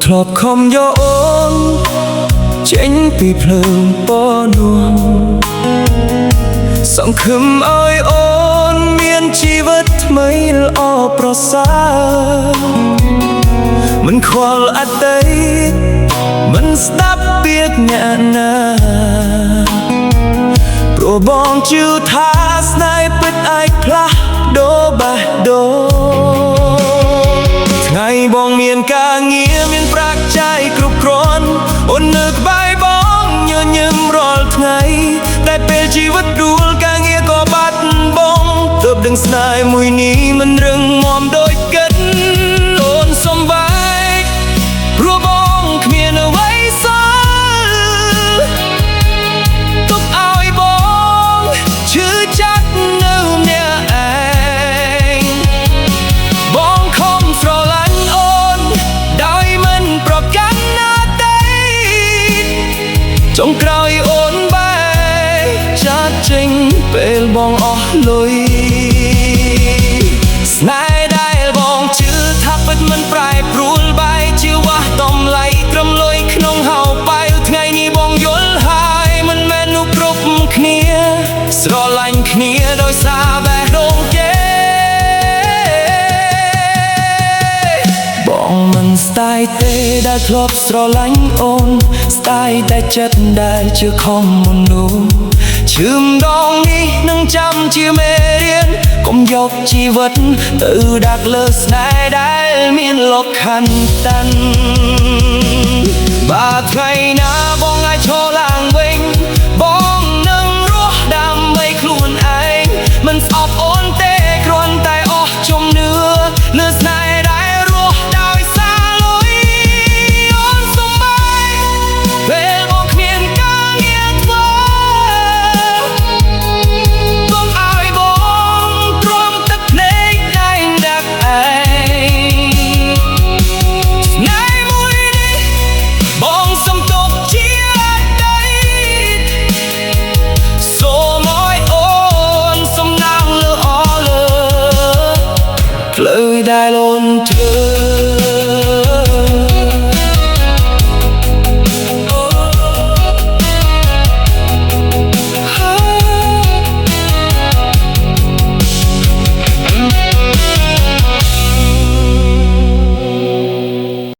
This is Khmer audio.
ធ្លាប់ខំយកអូនចេញពីភ្លើងពណ៌នួនសង្ឃឹមឲ្យអូនមានជីវិតថ្មីល្អប្រសើរមិនខ្វល់អតីតមិនស្ដាប់ពាក្យអ្នកណាព្រោះបងជឿថាស្នេហ៍ពិតអាចផ្លាស់ដូរបេះដូងថ្ងៃបងមានការងារមានប្រាក់ចាយគ្រប់គ្រាន់អូននៅក្បែរបងញញឹមរាល់ថ្ងៃតែពេលជីវិតដួលការងារក៏បាត់បង់ទើបដឹងស្នេហ៍មួយនេះមិនរឹងមាំដូចកិនអូនសំវាយព្រោះបងគ្មានអ្វីសល់ទុកឲ្យបងឈឺចាប់នៅម្នាក់ឯងបងខំស្រឡាញ់អូនដោយមិនប្រកាន់ណាទេចុងក្រោយអូនបែរចាត់ចេញពេលបងអស់លុយស្នេហ៍ដែលបងជឿថាពិតមិនប្រែប្រួលបែរជាវាស់តម្លៃត្រឹមលុយក្នុងហោប៉ៅថ្ងៃនេះបងយល់ហើយមិនមែននោះគ្រប់គ្នាស្រឡាញ់គ្នាដោយសារបេះដូងគេបងមិនស្ដាយទេដែលធ្លាប់ស្រឡាញ់អូនស្ដាយតែចិត្តដែលជឿខំមនុស្សឈឺម្ដងនេះនឹងចាំជាមេរៀនកុំយកជីវិតទៅដាក់លើស្នេហ៍ដែលមានលក្ខខណ្ឌតាន់បើថ្ងៃណាបងអាចឈរ